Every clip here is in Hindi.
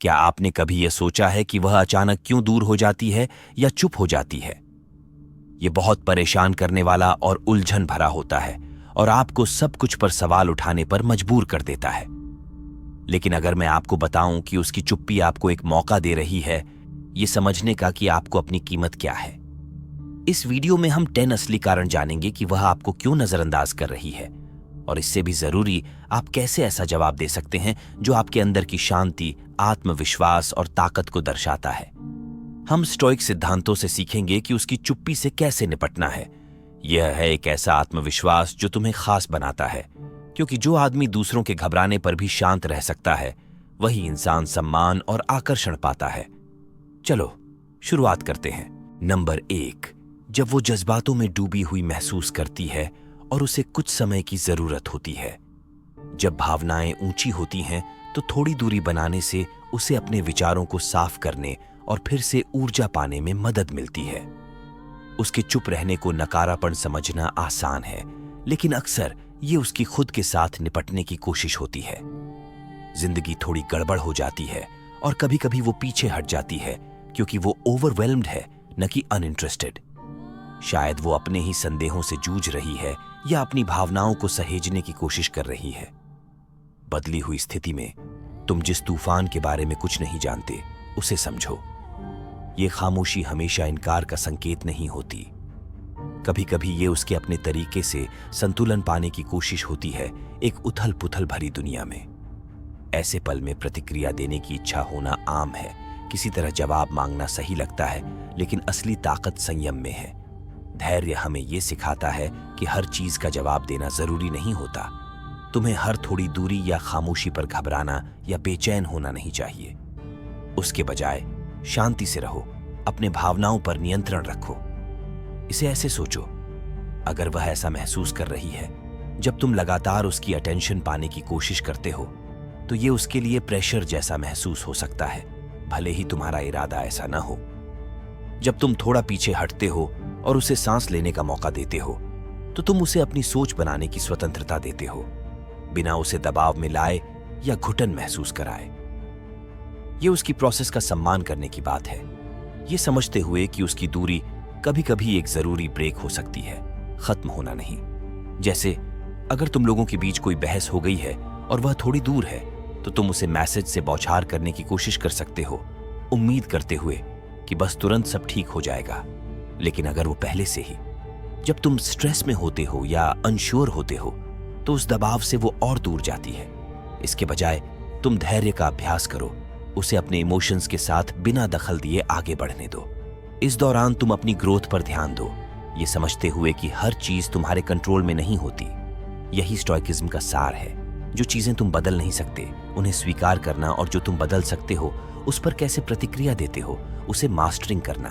क्या आपने कभी यह सोचा है कि वह अचानक क्यों दूर हो जाती है या चुप हो जाती है? यह बहुत परेशान करने वाला और उलझन भरा होता है और आपको सब कुछ पर सवाल उठाने पर मजबूर कर देता है। लेकिन अगर मैं आपको बताऊं कि उसकी चुप्पी आपको एक मौका दे रही है ये समझने का कि आपको अपनी कीमत क्या है। इस वीडियो में हम 10 असली कारण जानेंगे कि वह आपको क्यों नजरअंदाज कर रही है, और इससे भी जरूरी आप कैसे ऐसा जवाब दे सकते हैं जो आपके अंदर की शांति, आत्मविश्वास और ताकत को दर्शाता है। हम स्टोइक सिद्धांतों से सीखेंगे कि उसकी चुप्पी से कैसे निपटना है। यह है एक ऐसा आत्मविश्वास जो तुम्हें खास बनाता है, क्योंकि जो आदमी दूसरों के घबराने पर भी शांत रह सकता है वही इंसान सम्मान और आकर्षण पाता है। चलो शुरुआत करते हैं। नंबर 1, जब वो जज्बातों में डूबी हुई महसूस करती है और उसे कुछ समय की जरूरत होती है। जब भावनाएं ऊंची होती हैं तो थोड़ी दूरी बनाने से उसे अपने विचारों को साफ करने और फिर से ऊर्जा पाने में मदद मिलती है। उसके चुप रहने को नकारापन समझना आसान है, लेकिन अक्सर ये उसकी खुद के साथ निपटने की कोशिश होती है। जिंदगी थोड़ी गड़बड़ हो जाती है और कभी कभी वो पीछे हट जाती है क्योंकि वो ओवरवेल्म्ड है, न कि अनइंटरेस्टेड। शायद वो अपने ही संदेहों से जूझ रही है या अपनी भावनाओं को सहेजने की कोशिश कर रही है। बदली हुई स्थिति में तुम जिस तूफान के बारे में कुछ नहीं जानते उसे समझो। ये खामोशी हमेशा इनकार का संकेत नहीं होती। कभी कभी ये उसके अपने तरीके से संतुलन पाने की कोशिश होती है एक उथल पुथल भरी दुनिया में। ऐसे पल में प्रतिक्रिया देने की इच्छा होना आम है। किसी तरह जवाब मांगना सही लगता है, लेकिन असली ताकत संयम में है। धैर्य हमें यह सिखाता है कि हर चीज का जवाब देना जरूरी नहीं होता। तुम्हें हर थोड़ी दूरी या खामोशी पर घबराना या बेचैन होना नहीं चाहिए। उसके बजाय शांति से रहो, अपने भावनाओं पर नियंत्रण रखो। इसे ऐसे सोचो, अगर वह ऐसा महसूस कर रही है जब तुम लगातार उसकी अटेंशन पाने की कोशिश करते हो, तो ये उसके लिए प्रेशर जैसा महसूस हो सकता है, भले ही तुम्हारा इरादा ऐसा ना हो। जब तुम थोड़ा पीछे हटते हो और उसे सांस लेने का मौका देते हो, तो तुम उसे अपनी सोच बनाने की स्वतंत्रता देते हो, बिना उसे दबाव में लाए या घुटन महसूस कराए। ये उसकी प्रोसेस का सम्मान करने की बात है, ये समझते हुए कि उसकी दूरी कभी कभी एक जरूरी ब्रेक हो सकती है, खत्म होना नहीं। जैसे अगर तुम लोगों के बीच कोई बहस हो गई है और वह थोड़ी दूर है, तो तुम उसे मैसेज से बौछार करने की कोशिश कर सकते हो, उम्मीद करते हुए कि बस तुरंत सब ठीक हो जाएगा। लेकिन अगर वो पहले से ही, जब तुम स्ट्रेस में होते हो या अनश्योर होते हो, तो उस दबाव से वो और दूर जाती है। इसके बजाय तुम धैर्य का अभ्यास करो, उसे अपने इमोशंस के साथ बिना दखल दिए आगे बढ़ने दो। इस दौरान तुम अपनी ग्रोथ पर ध्यान दो, ये समझते हुए कि हर चीज तुम्हारे कंट्रोल में नहीं होती। यही स्टोइकिज्म का सार है। जो चीजें तुम बदल नहीं सकते उन्हें स्वीकार करना, और जो तुम बदल सकते हो उस पर कैसे प्रतिक्रिया देते हो उसे मास्टरिंग करना।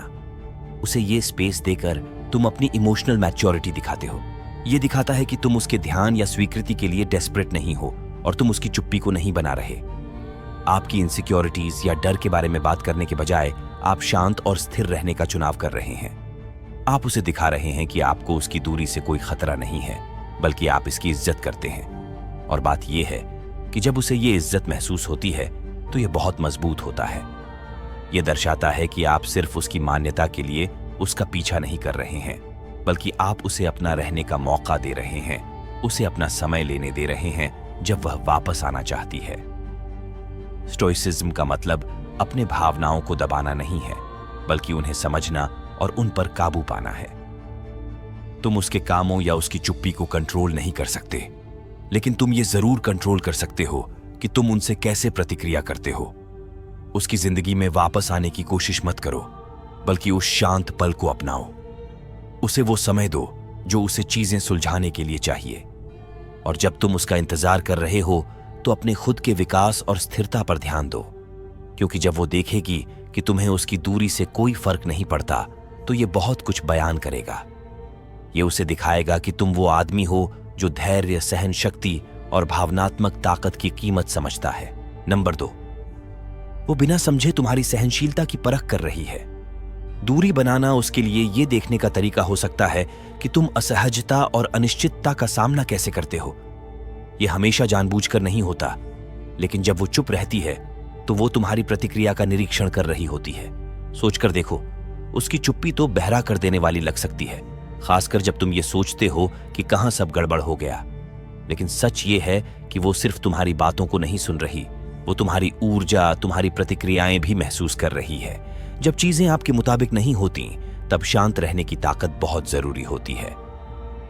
उसे ये स्पेस देकर तुम अपनी इमोशनल मैच्योरिटी दिखाते हो। ये दिखाता है कि तुम उसके ध्यान या स्वीकृति के लिए डेस्परेट नहीं हो और तुम उसकी चुप्पी को नहीं बना रहे। आपकी इनसिक्योरिटीज या डर के बारे में बात करने के बजाय आप शांत और स्थिर रहने का चुनाव कर रहे हैं। आप उसे दिखा रहे हैं कि आपको उसकी दूरी से कोई खतरा नहीं है, बल्कि आप इसकी इज्जत करते हैं। और बात यह है कि जब उसे ये इज्जत महसूस होती है तो यह बहुत मजबूत होता है। यह दर्शाता है कि आप सिर्फ उसकी मान्यता के लिए उसका पीछा नहीं कर रहे हैं, बल्कि आप उसे अपना रहने का मौका दे रहे हैं, उसे अपना समय लेने दे रहे हैं जब वह वापस आना चाहती है। स्टोइसिज्म का मतलब अपने भावनाओं को दबाना नहीं है, बल्कि उन्हें समझना और उन पर काबू पाना है। तुम उसके कामों या उसकी चुप्पी को कंट्रोल नहीं कर सकते, लेकिन तुम ये जरूर कंट्रोल कर सकते हो कि तुम उनसे कैसे प्रतिक्रिया करते हो। उसकी जिंदगी में वापस आने की कोशिश मत करो, बल्कि उस शांत पल को अपनाओ। उसे वो समय दो जो उसे चीजें सुलझाने के लिए चाहिए। और जब तुम उसका इंतजार कर रहे हो तो अपने खुद के विकास और स्थिरता पर ध्यान दो, क्योंकि जब वो देखेगी कि तुम्हें उसकी दूरी से कोई फर्क नहीं पड़ता, तो ये बहुत कुछ बयान करेगा। ये उसे दिखाएगा कि तुम वो आदमी हो जो धैर्य, सहन शक्ति और भावनात्मक ताकत की कीमत समझता है। नंबर 2, वो बिना समझे तुम्हारी सहनशीलता की परख कर रही है। दूरी बनाना उसके लिए यह देखने का तरीका हो सकता है कि तुम असहजता और अनिश्चितता का सामना कैसे करते हो। यह हमेशा जानबूझकर नहीं होता, लेकिन जब वो चुप रहती है तो वो तुम्हारी प्रतिक्रिया का निरीक्षण कर रही होती है। सोचकर देखो, उसकी चुप्पी तो बहरा कर देने वाली लग सकती है, खासकर जब तुम ये सोचते हो कि कहां सब गड़बड़ हो गया। लेकिन सच ये है कि वो सिर्फ तुम्हारी बातों को नहीं सुन रही, वो तुम्हारी ऊर्जा, तुम्हारी प्रतिक्रियाएं भी महसूस कर रही है। जब चीजें आपके मुताबिक नहीं होती, तब शांत रहने की ताकत बहुत जरूरी होती है।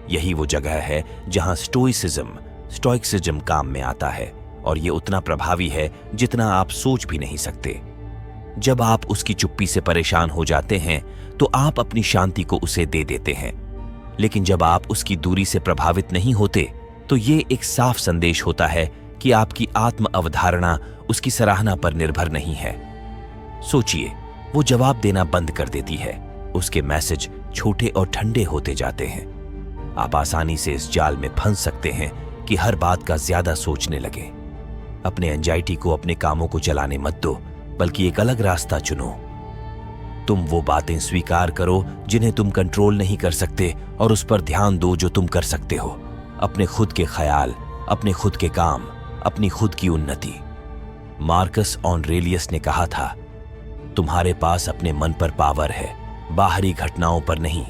यही वो जगह है जहां स्टोइक्सिज्म काम में आता है, और ये उतना प्रभावी है जितना आप सोच भी नहीं सकते। जब आप उसकी चुप्पी से परेशान हो जाते हैं, तो आप अपनी शांति को उसे दे देते हैं। लेकिन जब आप उसकी दूरी से प्रभावित नहीं होते, तो ये एक साफ संदेश होता है कि आपकी आत्म अवधारणा उसकी सराहना पर निर्भर नहीं है। सोचिए, वो जवाब देना बंद कर देती है, उसके मैसेज छोटे और ठंडे होते जाते हैं। आप आसानी से इस जाल में फंस सकते हैं कि हर बात का ज्यादा सोचने लगे। अपने एंजाइटी को अपने कामों को चलाने मत दो, बल्कि एक अलग रास्ता चुनो। तुम वो बातें स्वीकार करो जिन्हें तुम कंट्रोल नहीं कर सकते, और उस पर ध्यान दो जो तुम कर सकते हो। अपने खुद के ख्याल, अपने खुद के काम, अपनी खुद की उन्नति। मार्कस ऑरेलियस ने कहा था, तुम्हारे पास अपने मन पर पावर है, बाहरी घटनाओं पर नहीं।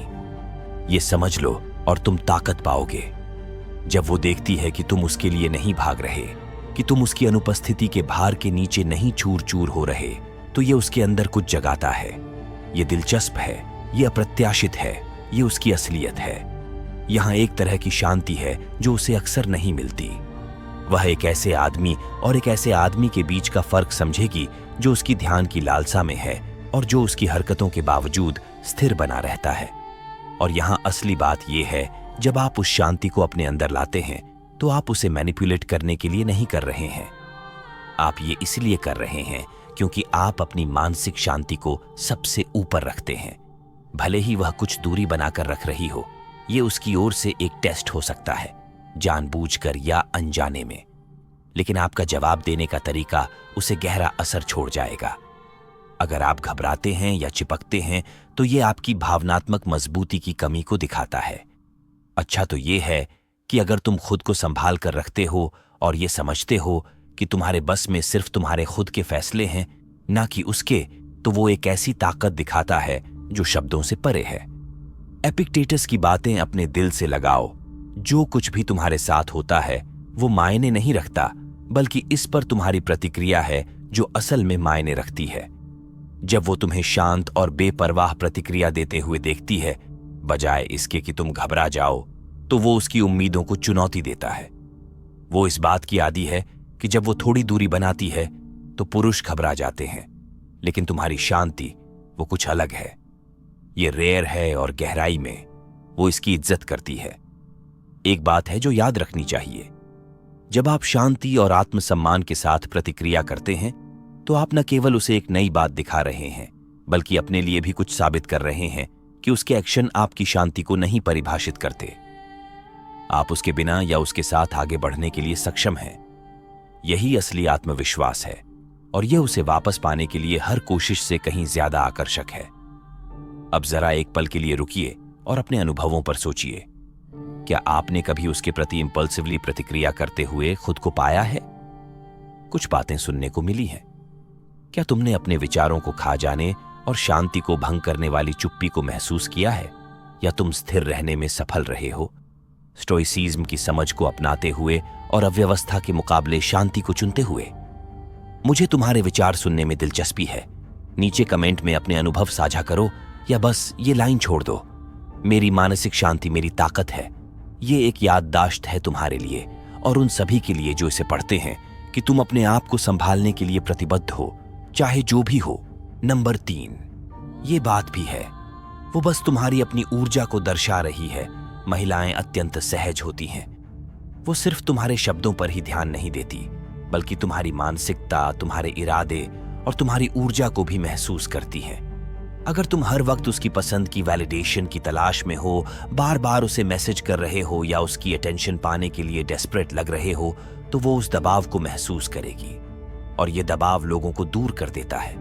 ये समझ लो और तुम ताकत पाओगे। जब वो देखती है कि तुम उसके लिए नहीं भाग रहे, कि तुम उसकी अनुपस्थिति के भार के नीचे नहीं चूर चूर हो रहे, तो ये उसके अंदर कुछ जगाता है। ये दिलचस्प है, ये अप्रत्याशित है, ये उसकी असलियत है। यहां एक तरह की शांति है जो उसे अक्सर नहीं मिलती। वह एक ऐसे आदमी और एक ऐसे आदमी के बीच का फर्क समझेगी जो उसकी ध्यान की लालसा में है और जो उसकी हरकतों के बावजूद स्थिर बना रहता है। और यहां असली बात यह है, जब आप उस शांति को अपने अंदर लाते हैं, तो आप उसे मैनिपुलेट करने के लिए नहीं कर रहे हैं। आप ये इसलिए कर रहे हैं क्योंकि आप अपनी मानसिक शांति को सबसे ऊपर रखते हैं। भले ही वह कुछ दूरी बनाकर रख रही हो, ये उसकी ओर से एक टेस्ट हो सकता है, जानबूझकर या अनजाने में। लेकिन आपका जवाब देने का तरीका उसे गहरा असर छोड़ जाएगा। अगर आप घबराते हैं या चिपकते हैं, तो ये आपकी भावनात्मक मजबूती की कमी को दिखाता है। अच्छा तो ये है कि अगर तुम खुद को संभाल कर रखते हो और ये समझते हो कि तुम्हारे बस में सिर्फ तुम्हारे खुद के फैसले हैं, ना कि उसके, तो वो एक ऐसी ताकत दिखाता है जो शब्दों से परे है। एपिक्टेटस की बातें अपने दिल से लगाओ। जो कुछ भी तुम्हारे साथ होता है वो मायने नहीं रखता, बल्कि इस पर तुम्हारी प्रतिक्रिया है जो असल में मायने रखती है। जब वो तुम्हें शांत और बेपरवाह प्रतिक्रिया देते हुए देखती है, बजाय इसके कि तुम घबरा जाओ, तो वो उसकी उम्मीदों को चुनौती देता है। वो इस बात की आदी है कि जब वो थोड़ी दूरी बनाती है तो पुरुष घबरा जाते हैं, लेकिन तुम्हारी शांति वो कुछ अलग है। ये रेयर है और गहराई में वो इसकी इज्जत करती है। एक बात है जो याद रखनी चाहिए, जब आप शांति और आत्मसम्मान के साथ प्रतिक्रिया करते हैं, तो आप न केवल उसे एक नई बात दिखा रहे हैं, बल्कि अपने लिए भी कुछ साबित कर रहे हैं कि उसके एक्शन आपकी शांति को नहीं परिभाषित करते। आप उसके बिना या उसके साथ आगे बढ़ने के लिए सक्षम हैं। यही असली आत्मविश्वास है, और यह उसे वापस पाने के लिए हर कोशिश से कहीं ज्यादा आकर्षक है। अब जरा एक पल के लिए रुकिए और अपने अनुभवों पर सोचिए। क्या आपने कभी उसके प्रति इंपल्सिवली प्रतिक्रिया करते हुए खुद को पाया है? कुछ बातें सुनने को मिली हैं। क्या तुमने अपने विचारों को खा जाने और शांति को भंग करने वाली चुप्पी को महसूस किया है, या तुम स्थिर रहने में सफल रहे हो, स्टोइसिज्म की समझ को अपनाते हुए और अव्यवस्था के मुकाबले शांति को चुनते हुए? मुझे तुम्हारे विचार सुनने में दिलचस्पी है। नीचे कमेंट में अपने अनुभव साझा करो, या बस ये लाइन छोड़ दो, मेरी मानसिक शांति मेरी ताकत है। ये एक याददाश्त है तुम्हारे लिए और उन सभी के लिए जो इसे पढ़ते हैं, कि तुम अपने आप को संभालने के लिए प्रतिबद्ध हो, चाहे जो भी हो। नंबर 3, ये बात भी है, वो बस तुम्हारी अपनी ऊर्जा को दर्शा रही है। महिलाएं अत्यंत सहज होती हैं। वो सिर्फ तुम्हारे शब्दों पर ही ध्यान नहीं देती, बल्कि तुम्हारी मानसिकता, तुम्हारे इरादे और तुम्हारी ऊर्जा को भी महसूस करती हैं। अगर तुम हर वक्त उसकी पसंद की वैलिडेशन की तलाश में हो, बार बार उसे मैसेज कर रहे हो या उसकी अटेंशन पाने के लिए डेस्परेट लग रहे हो, तो वो उस दबाव को महसूस करेगी, और ये दबाव लोगों को दूर कर देता है।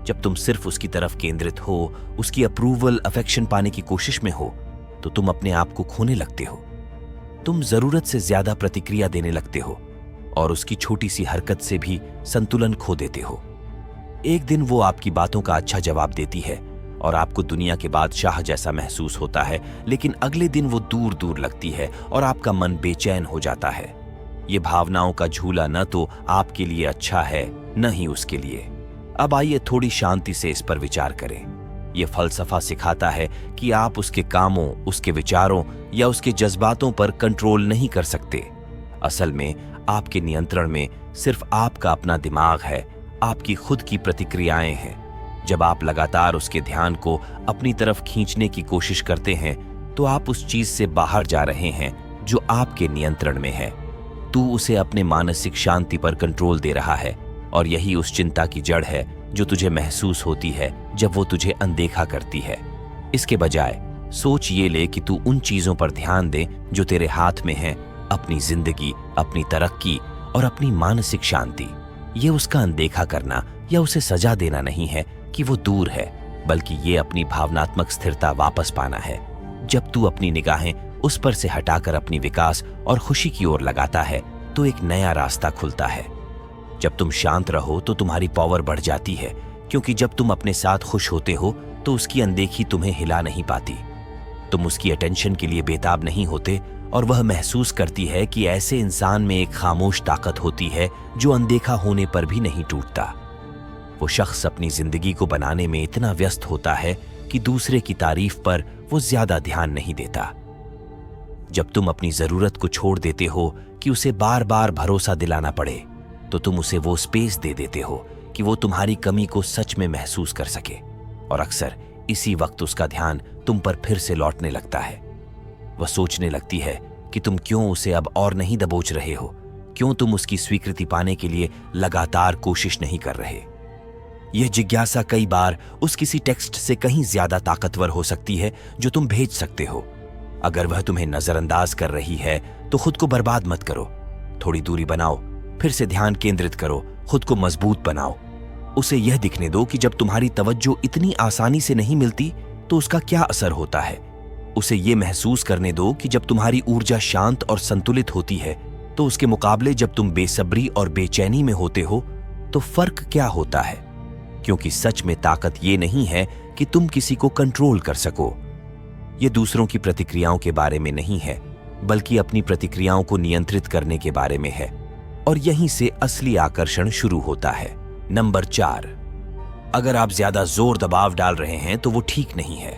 जब तुम सिर्फ उसकी तरफ केंद्रित हो, उसकी अप्रूवल, अफेक्शन पाने की कोशिश में हो, तो तुम अपने आप को खोने लगते हो। तुम जरूरत से ज्यादा प्रतिक्रिया देने लगते हो, और उसकी छोटी सी हरकत से भी संतुलन खो देते हो। एक दिन वो आपकी बातों का अच्छा जवाब देती है और आपको दुनिया के बादशाह जैसा महसूस होता है, लेकिन अगले दिन वो दूर दूर लगती है और आपका मन बेचैन हो जाता है। ये भावनाओं का झूला न तो आपके लिए अच्छा है, न ही उसके लिए। अब आइए थोड़ी शांति से इस पर विचार करें। ये फलसफा सिखाता है कि आप उसके कामों, उसके विचारों या उसके जज्बातों पर कंट्रोल नहीं कर सकते। असल में आपके नियंत्रण में सिर्फ आपका अपना दिमाग है, आपकी खुद की प्रतिक्रियाएं हैं। जब आप लगातार उसके ध्यान को अपनी तरफ खींचने की कोशिश करते हैं तो आप उस चीज से बाहर जा रहे हैं जो आपके नियंत्रण में है। तू उसे अपने मानसिक शांति पर कंट्रोल दे रहा है और यही उस चिंता की जड़ है जो तुझे महसूस होती है जब वो तुझे अनदेखा करती है। इसके बजाय सोच ये ले कि तू उन चीजों पर ध्यान दे जो तेरे हाथ में है, अपनी जिंदगी, अपनी तरक्की और अपनी मानसिक शांति। ये उसका अनदेखा करना या उसे सजा देना नहीं है कि वो दूर है, बल्कि ये अपनी भावनात्मक स्थिरता वापस पाना है। जब तू अपनी निगाहें उस पर से हटाकर अपनी विकास और खुशी की ओर लगाता है तो एक नया रास्ता खुलता है। जब तुम शांत रहो तो तुम्हारी पावर बढ़ जाती है, क्योंकि जब तुम अपने साथ खुश होते हो तो उसकी अनदेखी तुम्हें हिला नहीं पाती। तुम उसकी अटेंशन के लिए बेताब नहीं होते और वह महसूस करती है कि ऐसे इंसान में एक खामोश ताकत होती है जो अनदेखा होने पर भी नहीं टूटता। वो शख्स अपनी जिंदगी को बनाने में इतना व्यस्त होता है कि दूसरे की तारीफ पर वो ज्यादा ध्यान नहीं देता। जब तुम अपनी जरूरत को छोड़ देते हो कि उसे बार बार भरोसा दिलाना पड़े, तो तुम उसे वो स्पेस दे देते हो कि वो तुम्हारी कमी को सच में महसूस कर सके। और अक्सर इसी वक्त उसका ध्यान तुम पर फिर से लौटने लगता है। वह सोचने लगती है कि तुम क्यों उसे अब और नहीं दबोच रहे हो, क्यों तुम उसकी स्वीकृति पाने के लिए लगातार कोशिश नहीं कर रहे। यह जिज्ञासा कई बार उस किसी टेक्स्ट से कहीं ज्यादा ताकतवर हो सकती है जो तुम भेज सकते हो। अगर वह तुम्हें नजरअंदाज कर रही है तो खुद को बर्बाद मत करो, थोड़ी दूरी बनाओ, फिर से ध्यान केंद्रित करो, खुद को मजबूत बनाओ। उसे यह दिखने दो कि जब तुम्हारी तवज्जो इतनी आसानी से नहीं मिलती तो उसका क्या असर होता है। उसे यह महसूस करने दो कि जब तुम्हारी ऊर्जा शांत और संतुलित होती है तो उसके मुकाबले जब तुम बेसब्री और बेचैनी में होते हो तो फर्क क्या होता है। क्योंकि सच में ताकत ये नहीं है कि तुम किसी को कंट्रोल कर सको। ये दूसरों की प्रतिक्रियाओं के बारे में नहीं है, बल्कि अपनी प्रतिक्रियाओं को नियंत्रित करने के बारे में है। और यहीं से असली आकर्षण शुरू होता है। नंबर 4, अगर आप ज्यादा जोर दबाव डाल रहे हैं तो वो ठीक नहीं है।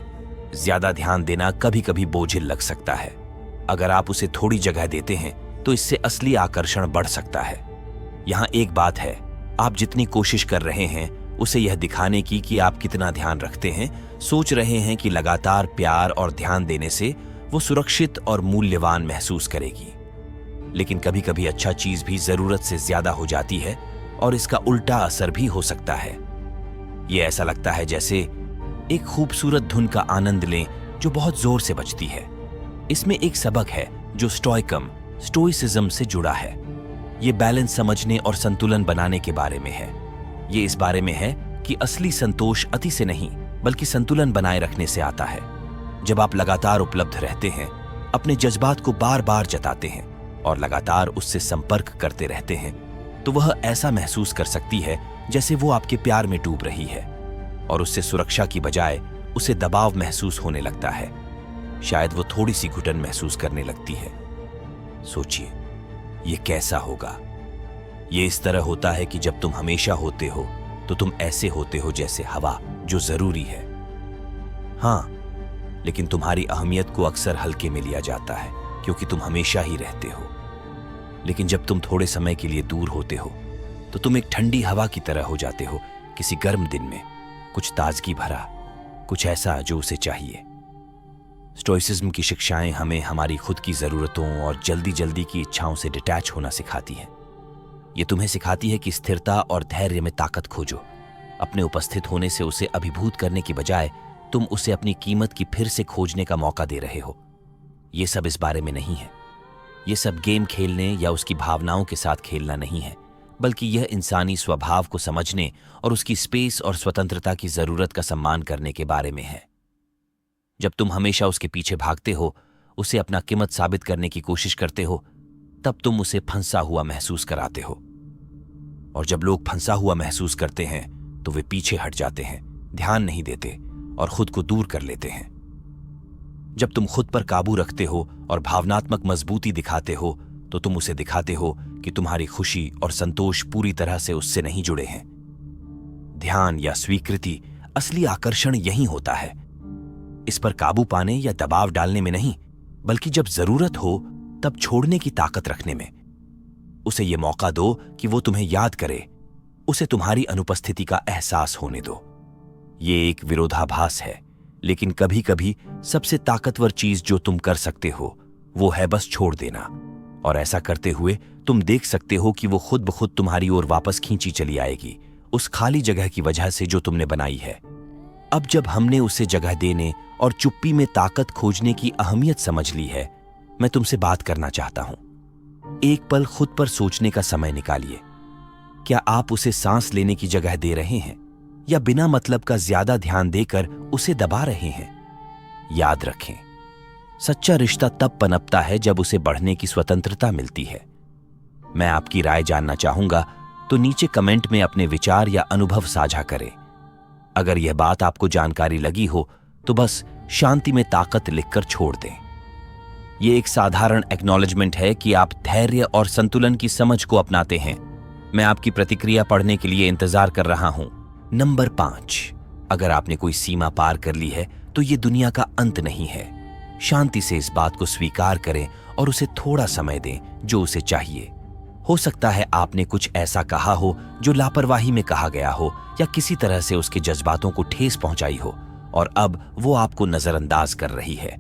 ज्यादा ध्यान देना कभी कभी बोझिल लग सकता है। अगर आप उसे थोड़ी जगह देते हैं तो इससे असली आकर्षण बढ़ सकता है। यहां एक बात है, आप जितनी कोशिश कर रहे हैं उसे यह दिखाने की कि आप कितना ध्यान रखते हैं, सोच रहे हैं कि लगातार प्यार और ध्यान देने से वो सुरक्षित और मूल्यवान महसूस करेगी। लेकिन कभी कभी अच्छा चीज भी जरूरत से ज्यादा हो जाती है और इसका उल्टा असर भी हो सकता है। ये ऐसा लगता है जैसे एक खूबसूरत धुन का आनंद लें जो बहुत जोर से बजती है। इसमें एक सबक है जो स्टोइसिज्म से जुड़ा है। ये बैलेंस समझने और संतुलन बनाने के बारे में है। ये इस बारे में है कि असली संतोष अति से नहीं, बल्कि संतुलन बनाए रखने से आता है। जब आप लगातार उपलब्ध रहते हैं, अपने जज्बात को बार बार जताते हैं और लगातार उससे संपर्क करते रहते हैं, तो वह ऐसा महसूस कर सकती है जैसे वो आपके प्यार में डूब रही है और उससे सुरक्षा की बजाय उसे दबाव महसूस होने लगता है। शायद वो थोड़ी सी घुटन महसूस करने लगती है। सोचिए, ये कैसा होगा। ये इस तरह होता है कि जब तुम हमेशा होते हो तो तुम ऐसे होते हो जैसे हवा, जो जरूरी है हाँ, लेकिन तुम्हारी अहमियत को अक्सर हल्के में लिया जाता है क्योंकि तुम हमेशा ही रहते हो। लेकिन जब तुम थोड़े समय के लिए दूर होते हो तो तुम एक ठंडी हवा की तरह हो जाते हो, किसी गर्म दिन में, कुछ ताजगी भरा, कुछ ऐसा जो उसे चाहिए। स्टोइसिज्म की शिक्षाएं हमें हमारी खुद की जरूरतों और जल्दी जल्दी की इच्छाओं से डिटैच होना सिखाती हैं। ये तुम्हें सिखाती है कि स्थिरता और धैर्य में ताकत खोजो। अपने उपस्थित होने से उसे अभिभूत करने की बजाय तुम उसे अपनी कीमत की फिर से खोजने का मौका दे रहे हो। ये सब इस बारे में नहीं है। ये सब गेम खेलने या उसकी भावनाओं के साथ खेलना नहीं है, बल्कि यह इंसानी स्वभाव को समझने और उसकी स्पेस और स्वतंत्रता की जरूरत का सम्मान करने के बारे में है। जब तुम हमेशा उसके पीछे भागते हो, उसे अपना कीमत साबित करने की कोशिश करते हो, तब तुम उसे फंसा हुआ महसूस कराते हो। और जब लोग फंसा हुआ महसूस करते हैं तो वे पीछे हट जाते हैं, ध्यान नहीं देते और खुद को दूर कर लेते हैं। जब तुम खुद पर काबू रखते हो और भावनात्मक मजबूती दिखाते हो तो तुम उसे दिखाते हो कि तुम्हारी खुशी और संतोष पूरी तरह से उससे नहीं जुड़े हैं। ध्यान या स्वीकृति, असली आकर्षण यही होता है। इस पर काबू पाने या दबाव डालने में नहीं, बल्कि जब जरूरत हो तब छोड़ने की ताकत रखने में। उसे यह मौका दो कि वो तुम्हें याद करे, उसे तुम्हारी अनुपस्थिति का एहसास होने दो। ये एक विरोधाभास है, लेकिन कभी कभी सबसे ताकतवर चीज जो तुम कर सकते हो वो है बस छोड़ देना। और ऐसा करते हुए तुम देख सकते हो कि वो खुद ब खुद तुम्हारी ओर वापस खींची चली आएगी, उस खाली जगह की वजह से जो तुमने बनाई है। अब जब हमने उसे जगह देने और चुप्पी में ताकत खोजने की अहमियत समझ ली है, मैं तुमसे बात करना चाहता हूं। एक पल खुद पर सोचने का समय निकालिए। क्या आप उसे सांस लेने की जगह दे रहे हैं या बिना मतलब का ज्यादा ध्यान देकर उसे दबा रहे हैं? याद रखें, सच्चा रिश्ता तब पनपता है जब उसे बढ़ने की स्वतंत्रता मिलती है। मैं आपकी राय जानना चाहूंगा, तो नीचे कमेंट में अपने विचार या अनुभव साझा करें। अगर यह बात आपको जानकारी लगी हो तो बस शांति में ताकत लिखकर छोड़ दें। यह एक साधारण एक्नॉलेजमेंट है कि आप धैर्य और संतुलन की समझ को अपनाते हैं। मैं आपकी प्रतिक्रिया पढ़ने के लिए इंतजार कर रहा हूं। नंबर 5, अगर आपने कोई सीमा पार कर ली है तो यह दुनिया का अंत नहीं है। शांति से इस बात को स्वीकार करें और उसे थोड़ा समय दें जो उसे चाहिए। हो सकता है आपने कुछ ऐसा कहा हो जो लापरवाही में कहा गया हो या किसी तरह से उसके जज्बातों को ठेस पहुंचाई हो, और अब वो आपको नजरअंदाज कर रही है,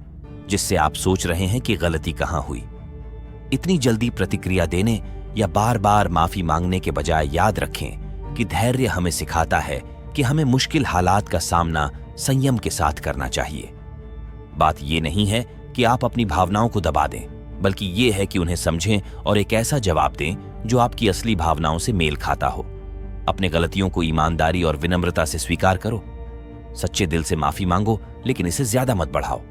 जिससे आप सोच रहे हैं कि गलती कहां हुई। इतनी जल्दी प्रतिक्रिया देने या बार बार माफी मांगने के बजाय याद रखें कि धैर्य हमें सिखाता है कि हमें मुश्किल हालात का सामना संयम के साथ करना चाहिए। बात यह नहीं है कि आप अपनी भावनाओं को दबा दें, बल्कि यह है कि उन्हें समझें और एक ऐसा जवाब दें जो आपकी असली भावनाओं से मेल खाता हो। अपने गलतियों को ईमानदारी और विनम्रता से स्वीकार करो। सच्चे दिल से माफी मांगो, लेकिन इसे ज्यादा मत बढ़ाओ।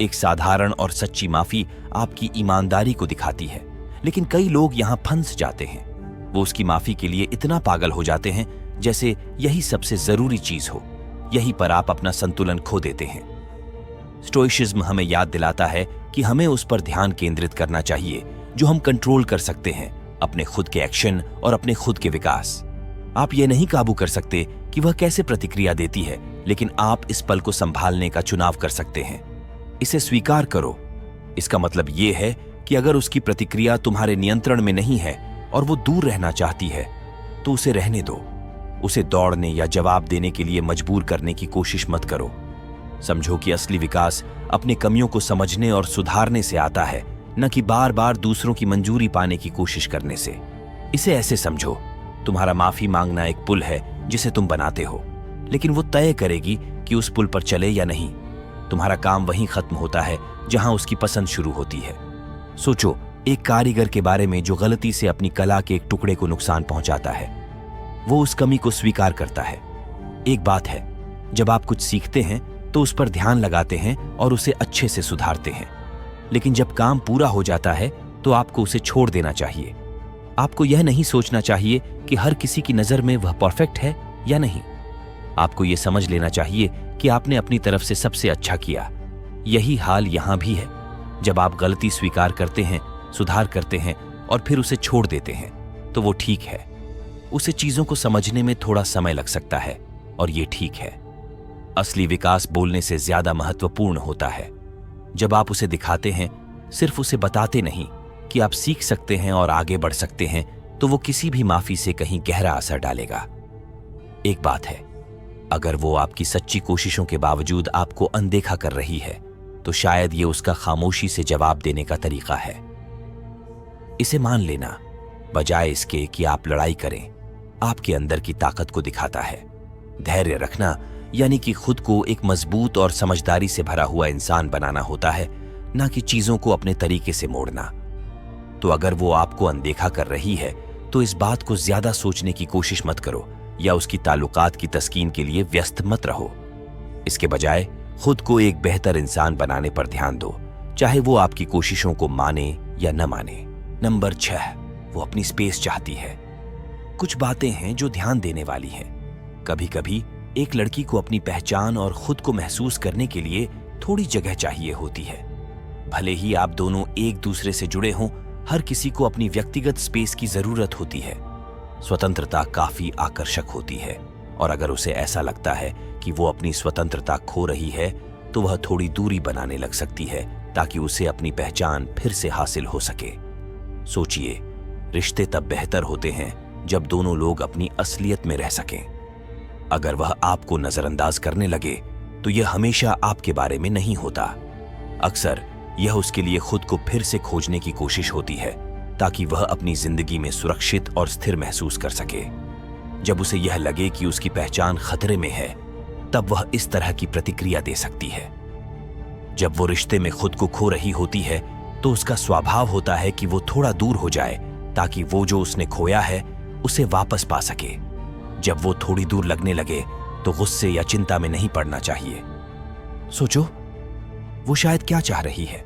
एक साधारण और सच्ची माफी आपकी ईमानदारी को दिखाती है, लेकिन कई लोग यहां फंस जाते हैं। वो उसकी माफी के लिए इतना पागल हो जाते हैं जैसे यही सबसे जरूरी चीज हो। यहीं पर आप अपना संतुलन खो देते हैं। स्टोइसिज्म हमें याद दिलाता है कि हमें उस पर ध्यान केंद्रित करना चाहिए जो हम कंट्रोल कर सकते हैं, अपने खुद के एक्शन और अपने खुद के विकास। आप ये नहीं काबू कर सकते कि वह कैसे प्रतिक्रिया देती है, लेकिन आप इस पल को संभालने का चुनाव कर सकते हैं। इसे स्वीकार करो। इसका मतलब यह है कि अगर उसकी प्रतिक्रिया तुम्हारे नियंत्रण में नहीं है और वो दूर रहना चाहती है, तो उसे रहने दो। उसे दौड़ने या जवाब देने के लिए मजबूर करने की कोशिश मत करो। समझो कि असली विकास अपनी कमियों को समझने और सुधारने से आता है, न कि बार बार दूसरों की मंजूरी पाने की कोशिश करने से। इसे ऐसे समझो, तुम्हारा माफी मांगना एक पुल है जिसे तुम बनाते हो, लेकिन वो तय करेगी कि उस पुल पर चले या नहीं। तुम्हारा काम वहीं खत्म होता है जहां उसकी पसंद शुरू होती है। सोचो एक कारीगर के बारे में जो गलती से अपनी कला के एक टुकड़े को नुकसान पहुंचाता है। वो उस कमी को स्वीकार करता है। एक बात है, जब आप कुछ सीखते हैं तो उस पर ध्यान लगाते हैं और उसे अच्छे से सुधारते हैं, लेकिन जब काम पूरा हो जाता है तो आपको उसे छोड़ देना चाहिए। आपको यह नहीं सोचना चाहिए कि हर किसी की नजर में वह परफेक्ट है या नहीं। आपको यह समझ लेना चाहिए कि आपने अपनी तरफ से सबसे अच्छा किया। यही हाल यहां भी है। जब आप गलती स्वीकार करते हैं, सुधार करते हैं और फिर उसे छोड़ देते हैं, तो वो ठीक है। उसे चीजों को समझने में थोड़ा समय लग सकता है और ये ठीक है। असली विकास बोलने से ज्यादा महत्वपूर्ण होता है। जब आप उसे दिखाते हैं, सिर्फ उसे बताते नहीं कि आप सीख सकते हैं और आगे बढ़ सकते हैं, तो वो किसी भी माफी से कहीं गहरा असर डालेगा। एक बात है, अगर वो आपकी सच्ची कोशिशों के बावजूद आपको अनदेखा कर रही है, तो शायद ये उसका खामोशी से जवाब देने का तरीका है। इसे मान लेना, बजाय इसके कि आप लड़ाई करें, आपके अंदर की ताकत को दिखाता है। धैर्य रखना यानी कि खुद को एक मजबूत और समझदारी से भरा हुआ इंसान बनाना होता है, ना कि चीजों को अपने तरीके से मोड़ना। तो अगर वो आपको अनदेखा कर रही है, तो इस बात को ज्यादा सोचने की कोशिश मत करो या उसकी ताल्लुकात की तस्कीन के लिए व्यस्त मत रहो। इसके बजाय खुद को एक बेहतर इंसान बनाने पर ध्यान दो, चाहे वो आपकी कोशिशों को माने या न माने। नंबर 6, वो अपनी स्पेस चाहती है। कुछ बातें हैं जो ध्यान देने वाली हैं। कभी कभी एक लड़की को अपनी पहचान और खुद को महसूस करने के लिए थोड़ी जगह चाहिए होती है। भले ही आप दोनों एक दूसरे से जुड़े हों, हर किसी को अपनी व्यक्तिगत स्पेस की जरूरत होती है। स्वतंत्रता काफी आकर्षक होती है, और अगर उसे ऐसा लगता है कि वो अपनी स्वतंत्रता खो रही है, तो वह थोड़ी दूरी बनाने लग सकती है ताकि उसे अपनी पहचान फिर से हासिल हो सके। सोचिए, रिश्ते तब बेहतर होते हैं जब दोनों लोग अपनी असलियत में रह सकें। अगर वह आपको नजरअंदाज करने लगे, तो यह हमेशा आपके बारे में नहीं होता। अक्सर यह उसके लिए खुद को फिर से खोजने की कोशिश होती है ताकि वह अपनी जिंदगी में सुरक्षित और स्थिर महसूस कर सके। जब उसे यह लगे कि उसकी पहचान खतरे में है, तब वह इस तरह की प्रतिक्रिया दे सकती है। जब वो रिश्ते में खुद को खो रही होती है, तो उसका स्वभाव होता है कि वो थोड़ा दूर हो जाए ताकि वो जो उसने खोया है उसे वापस पा सके। जब वो थोड़ी दूर लगने लगे, तो गुस्से या चिंता में नहीं पड़ना चाहिए। सोचो, वो शायद क्या चाह रही है?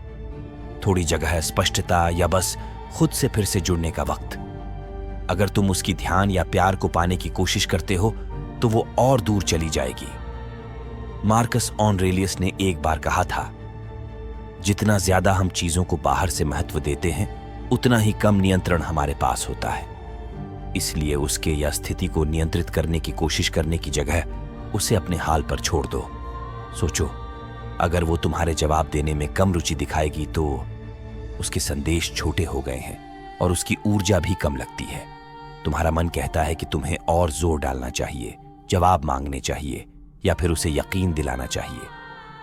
थोड़ी जगह, स्पष्टता, या बस खुद से फिर से जुड़ने का वक्त। अगर तुम उसकी ध्यान या प्यार को पाने की कोशिश करते हो, तो वो और दूर चली जाएगी। मार्कस ऑरेलियस ने एक बार कहा था, जितना ज्यादा हम चीजों को बाहर से महत्व देते हैं, उतना ही कम नियंत्रण हमारे पास होता है। इसलिए उसके या स्थिति को नियंत्रित करने की कोशिश करने की जगह उसे अपने हाल पर छोड़ दो। सोचो, अगर वो तुम्हारे जवाब देने में कम रुचि दिखाएगी, तो उसके संदेश छोटे हो गए हैं और उसकी ऊर्जा भी कम लगती है। तुम्हारा मन कहता है कि तुम्हें और जोर डालना चाहिए, जवाब मांगने चाहिए, या फिर उसे यकीन दिलाना चाहिए।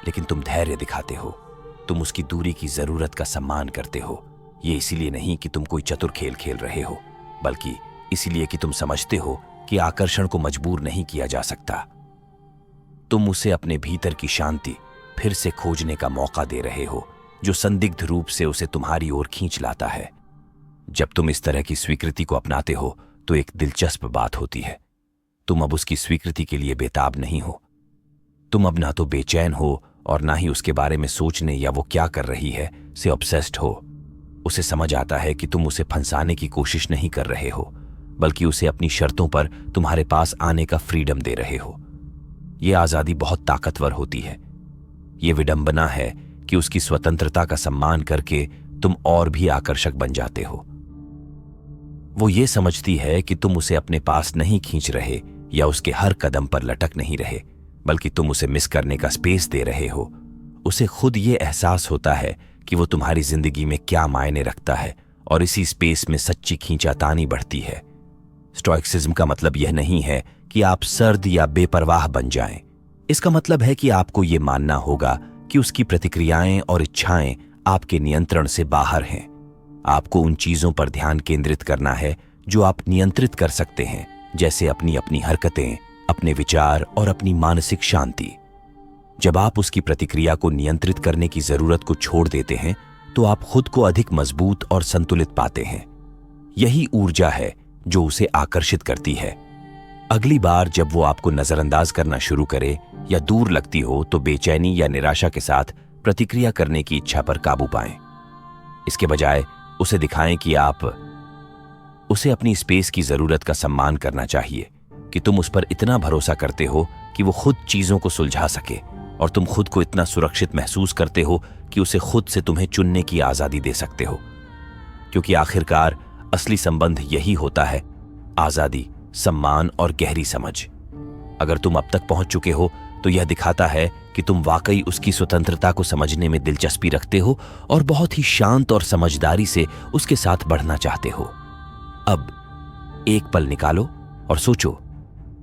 लेकिन तुम धैर्य दिखाते हो, तुम उसकी दूरी की जरूरत का सम्मान करते हो। ये इसीलिए नहीं कि तुम कोई चतुर खेल खेल रहे हो, बल्कि इसलिए कि तुम समझते हो कि आकर्षण को मजबूर नहीं किया जा सकता। तुम उसे अपने भीतर की शांति फिर से खोजने का मौका दे रहे हो, जो संदिग्ध रूप से उसे तुम्हारी ओर खींच लाता है। जब तुम इस तरह की स्वीकृति को अपनाते हो, तो एक दिलचस्प बात होती है। तुम अब उसकी स्वीकृति के लिए बेताब नहीं हो। तुम अब ना तो बेचैन हो और ना ही उसके बारे में सोचने या वो क्या कर रही है से ऑब्सेस्ड हो। उसे समझ आता है कि तुम उसे फंसाने की कोशिश नहीं कर रहे हो, बल्कि उसे अपनी शर्तों पर तुम्हारे पास आने का फ्रीडम दे रहे हो। यह आजादी बहुत ताकतवर होती है। यह विडंबना है कि उसकी स्वतंत्रता का सम्मान करके तुम और भी आकर्षक बन जाते हो। वो ये समझती है कि तुम उसे अपने पास नहीं खींच रहे या उसके हर कदम पर लटक नहीं रहे, बल्कि तुम उसे मिस करने का स्पेस दे रहे हो। उसे खुद ये एहसास होता है कि वो तुम्हारी जिंदगी में क्या मायने रखता है, और इसी स्पेस में सच्ची खींचातानी बढ़ती है। स्टोइसिज्म का मतलब यह नहीं है कि आप सर्द या बेपरवाह बन जाएं। इसका मतलब है कि आपको यह मानना होगा कि उसकी प्रतिक्रियाएं और इच्छाएं आपके नियंत्रण से बाहर हैं। आपको उन चीजों पर ध्यान केंद्रित करना है जो आप नियंत्रित कर सकते हैं, जैसे अपनी अपनी हरकतें, अपने विचार और अपनी मानसिक शांति। जब आप उसकी प्रतिक्रिया को नियंत्रित करने की जरूरत को छोड़ देते हैं, तो आप खुद को अधिक मजबूत और संतुलित पाते हैं। यही ऊर्जा है जो उसे आकर्षित करती है। अगली बार जब वो आपको नजरअंदाज करना शुरू करे या दूर लगती हो, तो बेचैनी या निराशा के साथ प्रतिक्रिया करने की इच्छा पर काबू पाएं। इसके बजाय उसे दिखाएं कि आप उसे अपनी स्पेस की जरूरत का सम्मान करना चाहिए, कि तुम उस पर इतना भरोसा करते हो कि वो खुद चीजों को सुलझा सके, और तुम खुद को इतना सुरक्षित महसूस करते हो कि उसे खुद से तुम्हें चुनने की आजादी दे सकते हो। क्योंकि आखिरकार असली संबंध यही होता है, आजादी, सम्मान और गहरी समझ। अगर तुम अब तक पहुंच चुके हो, तो यह दिखाता है कि तुम वाकई उसकी स्वतंत्रता को समझने में दिलचस्पी रखते हो और बहुत ही शांत और समझदारी से उसके साथ बढ़ना चाहते हो। अब एक पल निकालो और सोचो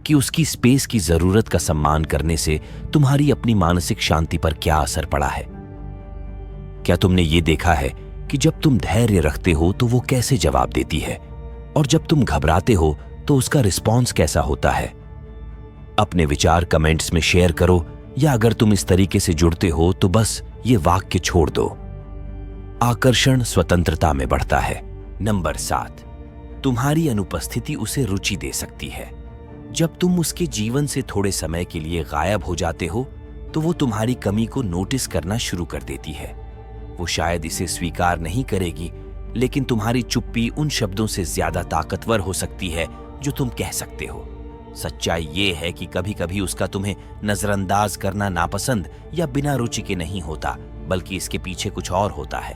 कि उसकी स्पेस की जरूरत का सम्मान करने से तुम्हारी अपनी मानसिक शांति पर क्या असर पड़ा है। क्या तुमने ये देखा है कि जब तुम धैर्य रखते हो तो वो कैसे जवाब देती है, और जब तुम घबराते हो तो उसका रिस्पॉन्स कैसा होता है? अपने विचार कमेंट्स में शेयर करो, या अगर तुम इस तरीके से जुड़ते हो तो बस ये वाक्य छोड़ दो। आकर्षण स्वतंत्रता में बढ़ता है। नंबर 7, तुम्हारी अनुपस्थिति उसे रुचि दे सकती है। जब तुम उसके जीवन से थोड़े समय के लिए गायब हो जाते हो, तो वो तुम्हारी कमी को नोटिस करना शुरू कर देती है। वो शायद इसे स्वीकार नहीं करेगी, लेकिन तुम्हारी चुप्पी उन शब्दों से ज्यादा ताकतवर हो सकती है जो तुम कह सकते हो। सच्चाई ये है कि कभी कभी उसका तुम्हें नजरअंदाज करना नापसंद या बिना रुचि के नहीं होता, बल्कि इसके पीछे कुछ और होता है।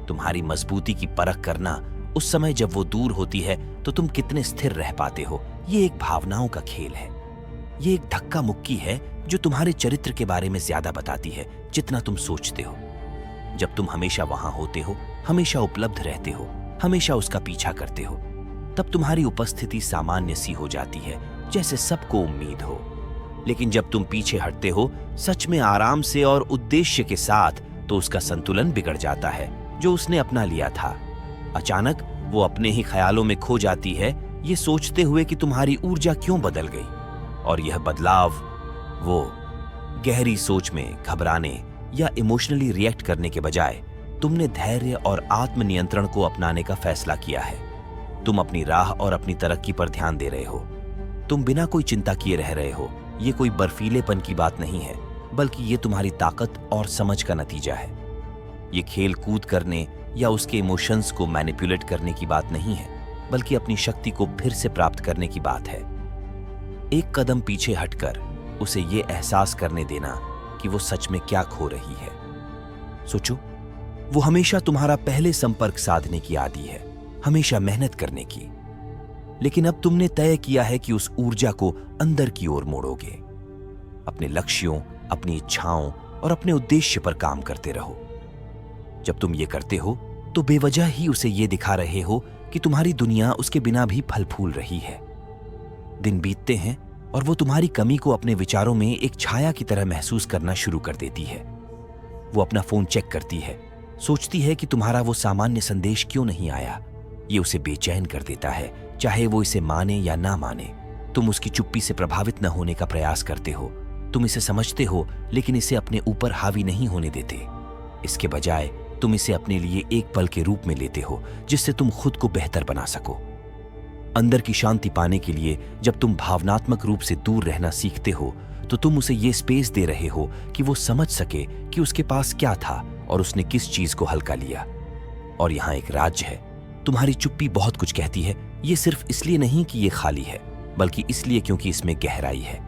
तुम्हारी मजबूती की परख करना उस समय जब वो दूर होती है तो तुम कितने स्थिर रह पाते हो, ये एक भावनाओं का खेल है। ये एक धक्का मुक्की है जो तुम्हारे चरित्र के बारे में ज्यादा बताती है जितना तुम सोचते हो। जब तुम हमेशा वहां होते हो, हमेशा उपलब्ध रहते हो, हमेशा उसका पीछा करते हो, तब तुम्हारी उपस्थिति सामान्य सी हो जाती है, जैसे सबको उम्मीद हो। लेकिन जब तुम पीछे हटते हो, सच में आराम से और उद्देश्य के साथ, तो उसका संतुलन बिगड़ जाता है जो उसने अपना लिया था। अचानक वो अपने ही ख्यालों में खो जाती है, ये सोचते हुए कि तुम्हारी ऊर्जा क्यों बदल गई। और यह बदलाव वो गहरी सोच में घबराने या इमोशनली रिएक्ट करने के बजाय तुमने धैर्य और आत्मनियंत्रण को अपनाने का फैसला किया है। तुम अपनी राह और अपनी तरक्की पर ध्यान दे रहे हो। तुम बिना कोई चिंता किए रह रहे हो। ये कोई बर्फीलेपन की बात नहीं है, बल्कि ये तुम्हारी ताकत और समझ का नतीजा है। ये खेल कूद करने या उसके इमोशंस को मैनिपुलेट करने की बात नहीं है, बल्कि अपनी शक्ति को फिर से प्राप्त करने की बात है। एक कदम पीछे हटकर उसे ये एहसास करने देना कि वो सच में क्या खो रही है। सोचो, वो हमेशा तुम्हारा पहले संपर्क साधने की आदी है, हमेशा मेहनत करने की। लेकिन अब तुमने तय किया है कि उस ऊर्जा को अंदर की ओर मोड़ोगे। अपने लक्ष्यों, अपनी इच्छाओं और अपने उद्देश्य पर काम करते रहो। जब तुम ये करते हो तो बेवजह ही उसे ये दिखा रहे हो कि तुम्हारी दुनिया उसके बिना भी फल फूल रही है। दिन बीतते हैं और वो तुम्हारी कमी को अपने विचारों में एक छाया की तरह महसूस करना शुरू कर देती है। वो अपना फोन चेक करती है, सोचती है कि तुम्हारा वो सामान्य संदेश क्यों नहीं आया। ये उसे बेचैन कर देता है, चाहे वो इसे माने या ना माने। तुम उसकी चुप्पी से प्रभावित न होने का प्रयास करते हो। तुम इसे समझते हो, लेकिन इसे अपने ऊपर हावी नहीं होने देते। इसके बजाय तुम इसे अपने लिए एक पल के रूप में लेते हो, जिससे तुम खुद को बेहतर बना सको। अंदर की शांति पाने के लिए जब तुम भावनात्मक रूप से दूर रहना सीखते हो, तो तुम उसे ये स्पेस दे रहे हो कि वो समझ सके कि उसके पास क्या था और उसने किस चीज को हल्का लिया। और यहाँ एक राज है, तुम्हारी चुप्पी बहुत कुछ कहती है। ये सिर्फ इसलिए नहीं कि ये खाली है, बल्कि इसलिए क्योंकि इसमें गहराई है।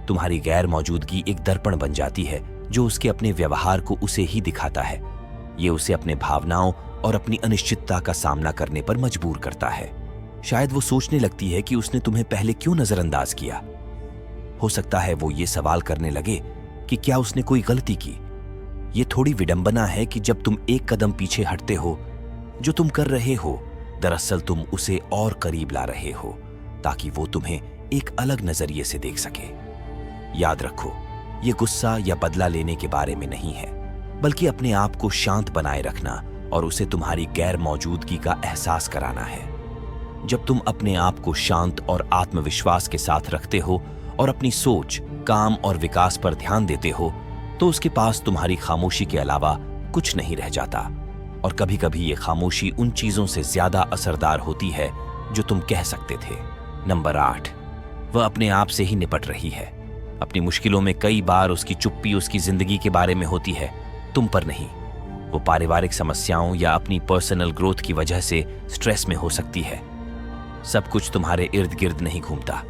तुम्हारी गैर मौजूदगी एक दर्पण बन जाती है जो उसके अपने व्यवहार को उसे ही दिखाता है। ये उसे अपने भावनाओं और अपनी अनिश्चितता का सामना करने पर मजबूर करता है। शायद वो सोचने लगती है कि उसने तुम्हें पहले क्यों नजरअंदाज किया। हो सकता है वो ये सवाल करने लगे कि क्या उसने कोई गलती की। ये थोड़ी विडंबना है कि जब तुम एक कदम पीछे हटते हो, जो तुम कर रहे हो दरअसल तुम उसे और करीब ला रहे हो, ताकि वो तुम्हें एक अलग नजरिए से देख सके। याद रखो, ये गुस्सा या बदला लेने के बारे में नहीं है, बल्कि अपने आप को शांत बनाए रखना और उसे तुम्हारी गैर मौजूदगी का एहसास कराना है। जब तुम अपने आप को शांत और आत्मविश्वास के साथ रखते हो और अपनी सोच, काम और विकास पर ध्यान देते हो, तो उसके पास तुम्हारी खामोशी के अलावा कुछ नहीं रह जाता। और कभी कभी ये खामोशी उन चीजों से ज्यादा असरदार होती है जो तुम कह सकते थे। नंबर 8, वह अपने आप से ही निपट रही है। अपनी मुश्किलों में कई बार उसकी चुप्पी उसकी जिंदगी के बारे में होती है, तुम पर नहीं। वो पारिवारिक समस्याओं या अपनी पर्सनल ग्रोथ की वजह से स्ट्रेस में हो सकती है। सब कुछ तुम्हारे इर्द गिर्द नहीं घूमता।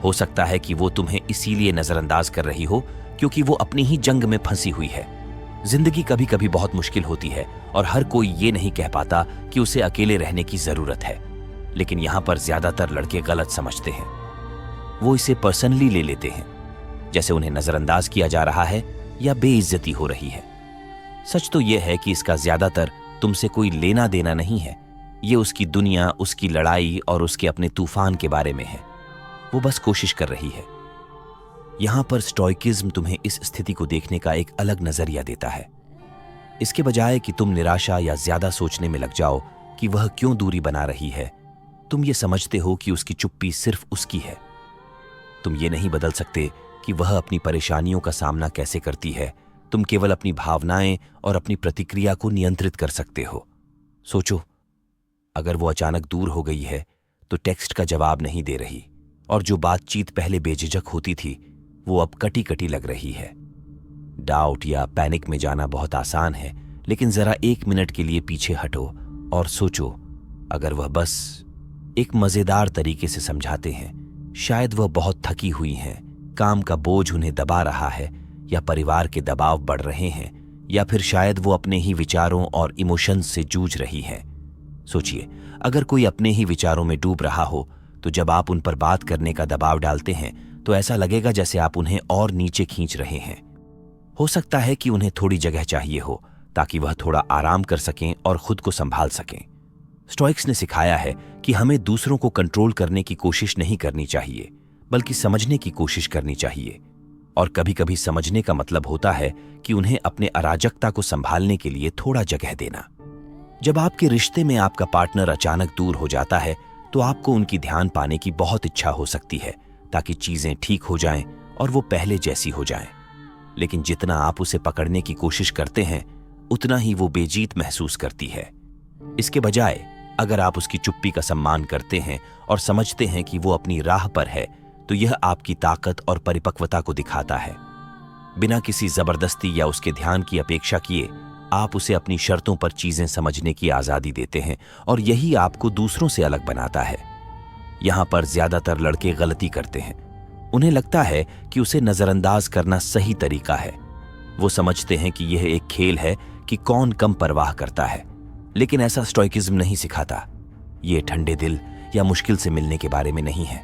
हो सकता है कि वो तुम्हें इसीलिए नजरअंदाज कर रही हो क्योंकि वो अपनी ही जंग में फंसी हुई है। जिंदगी कभी कभी बहुत मुश्किल होती है और हर कोई ये नहीं कह पाता कि उसे अकेले रहने की जरूरत है। लेकिन यहाँ पर ज्यादातर लड़के गलत समझते हैं। वो इसे पर्सनली ले लेते हैं, जैसे उन्हें नजरअंदाज किया जा रहा है या बेइज्जती हो रही है। सच तो यह है कि इसका ज्यादातर तुमसे कोई लेना देना नहीं है। ये उसकी दुनिया, उसकी लड़ाई और उसके अपने तूफान के बारे में है। वो बस कोशिश कर रही है। यहां पर स्टोइकिज्म तुम्हें इस स्थिति को देखने का एक अलग नजरिया देता है। इसके बजाय कि तुम निराशा या ज्यादा सोचने में लग जाओ कि वह क्यों दूरी बना रही है, तुम ये समझते हो कि उसकी चुप्पी सिर्फ उसकी है। तुम ये नहीं बदल सकते कि वह अपनी परेशानियों का सामना कैसे करती है। तुम केवल अपनी भावनाएं और अपनी प्रतिक्रिया को नियंत्रित कर सकते हो। सोचो, अगर वो अचानक दूर हो गई है तो टेक्स्ट का जवाब नहीं दे रही, और जो बातचीत पहले बेझिझक होती थी वो अब कटी कटी लग रही है। डाउट या पैनिक में जाना बहुत आसान है, लेकिन जरा 1 मिनट के लिए पीछे हटो और सोचो, अगर वह बस एक मजेदार तरीके से समझाते हैं, शायद वह बहुत थकी हुई हैं, काम का बोझ उन्हें दबा रहा है, या परिवार के दबाव बढ़ रहे हैं, या फिर शायद वो अपने ही विचारों और इमोशंस से जूझ रही हैं। सोचिए, अगर कोई अपने ही विचारों में डूब रहा हो तो जब आप उन पर बात करने का दबाव डालते हैं तो ऐसा लगेगा जैसे आप उन्हें और नीचे खींच रहे हैं। हो सकता है कि उन्हें थोड़ी जगह चाहिए हो ताकि वह थोड़ा आराम कर सकें और खुद को संभाल सकें। स्टोइक्स ने सिखाया है कि हमें दूसरों को कंट्रोल करने की कोशिश नहीं करनी चाहिए, बल्कि समझने की कोशिश करनी चाहिए। और कभी कभी समझने का मतलब होता है कि उन्हें अपने अराजकता को संभालने के लिए थोड़ा जगह देना। जब आपके रिश्ते में आपका पार्टनर अचानक दूर हो जाता है तो आपको उनकी ध्यान पाने की बहुत इच्छा हो सकती है ताकि चीजें ठीक हो जाएं और वो पहले जैसी हो जाएं। लेकिन जितना आप उसे पकड़ने की कोशिश करते हैं उतना ही वो बेजीत महसूस करती है। इसके बजाय अगर आप उसकी चुप्पी का सम्मान करते हैं और समझते हैं कि वो अपनी राह पर है तो यह आपकी ताकत और परिपक्वता को दिखाता है। बिना किसी जबरदस्ती या उसके ध्यान की अपेक्षा किए आप उसे अपनी शर्तों पर चीजें समझने की आजादी देते हैं और यही आपको दूसरों से अलग बनाता है। यहां पर ज्यादातर लड़के गलती करते हैं। उन्हें लगता है कि उसे नजरअंदाज करना सही तरीका है। वो समझते हैं कि यह एक खेल है कि कौन कम परवाह करता है, लेकिन ऐसा स्टोइकिज्म नहीं सिखाता। ये ठंडे दिल या मुश्किल से मिलने के बारे में नहीं है।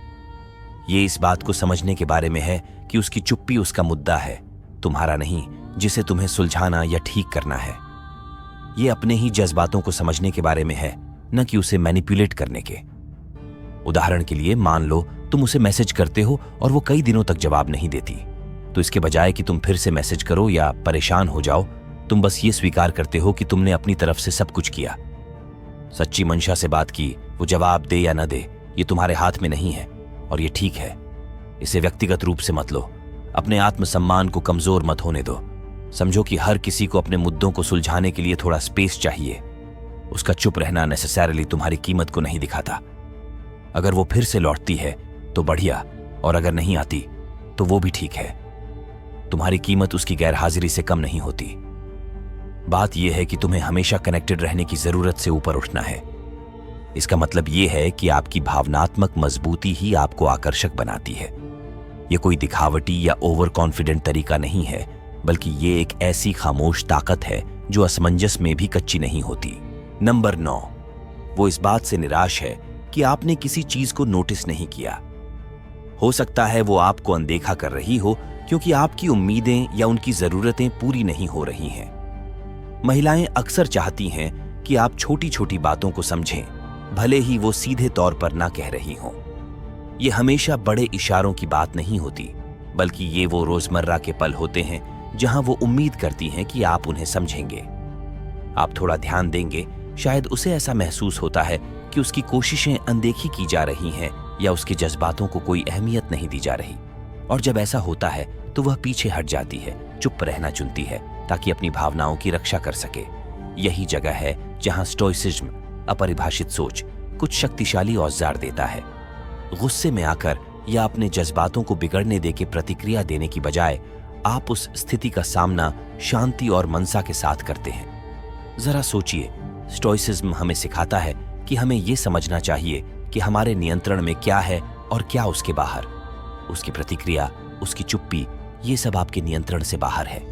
ये इस बात को समझने के बारे में है कि उसकी चुप्पी उसका मुद्दा है, तुम्हारा नहीं, जिसे तुम्हें सुलझाना या ठीक करना है। ये अपने ही जज्बातों को समझने के बारे में है, न कि उसे मैनिपुलेट करने के। उदाहरण के लिए, मान लो तुम उसे मैसेज करते हो और वो कई दिनों तक जवाब नहीं देती, तो इसके बजाय कि तुम फिर से मैसेज करो या परेशान हो जाओ, तुम बस ये स्वीकार करते हो कि तुमने अपनी तरफ से सब कुछ किया, सच्ची मंशा से बात की। वो जवाब दे या न दे ये तुम्हारे हाथ में नहीं है और ये ठीक है। इसे व्यक्तिगत रूप से मत लो, अपने आत्मसम्मान को कमजोर मत होने दो। समझो कि हर किसी को अपने मुद्दों को सुलझाने के लिए थोड़ा स्पेस चाहिए। उसका चुप रहना नेसेसरली तुम्हारी कीमत को नहीं दिखाता। अगर वो फिर से लौटती है तो बढ़िया, और अगर नहीं आती तो वो भी ठीक है। तुम्हारी कीमत उसकी गैरहाजिरी से कम नहीं होती। बात यह है कि तुम्हें हमेशा कनेक्टेड रहने की जरूरत से ऊपर उठना है। इसका मतलब यह है कि आपकी भावनात्मक मजबूती ही आपको आकर्षक बनाती है। यह कोई दिखावटी या ओवर कॉन्फिडेंट तरीका नहीं है, बल्कि ये एक ऐसी खामोश ताकत है जो असमंजस में भी कच्ची नहीं होती। नंबर 9, वो इस बात से निराश है कि आपने किसी चीज को नोटिस नहीं किया। हो सकता है वो आपको अनदेखा कर रही हो क्योंकि आपकी उम्मीदें या उनकी जरूरतें पूरी नहीं हो रही हैं। महिलाएं अक्सर चाहती हैं कि आप छोटी छोटी बातों को समझें, भले ही वो सीधे तौर पर ना कह रही हों। ये हमेशा बड़े इशारों की बात नहीं होती, बल्कि ये वो रोजमर्रा के पल होते हैं जहां वो उम्मीद करती हैं कि आप उन्हें समझेंगे। आप थोड़ा ध्यान देंगे, शायद उसे ऐसा महसूस होता है कि उसकी कोशिशें अनदेखी की जा रही हैं या उसके जज्बातों को कोई अहमियत नहीं दी जा रही। और जब ऐसा होता है तो वह पीछे हट जाती है, चुप रहना चुनती है ताकि अपनी भावनाओं की रक्षा कर सके। यही जगह है जहां स्टोइसिज्म, अपरिभाषित सोच, कुछ शक्तिशाली औजार देता है। गुस्से में आकर या अपने जज्बातों को बिगड़ने देके प्रतिक्रिया देने की बजाय आप उस स्थिति का सामना शांति और मनसा के साथ करते हैं। जरा सोचिए, स्टोइसिज्म हमें सिखाता है कि हमें यह समझना चाहिए कि हमारे नियंत्रण में क्या है और क्या उसके बाहर। उसकी प्रतिक्रिया, उसकी चुप्पी, ये सब आपके नियंत्रण से बाहर है।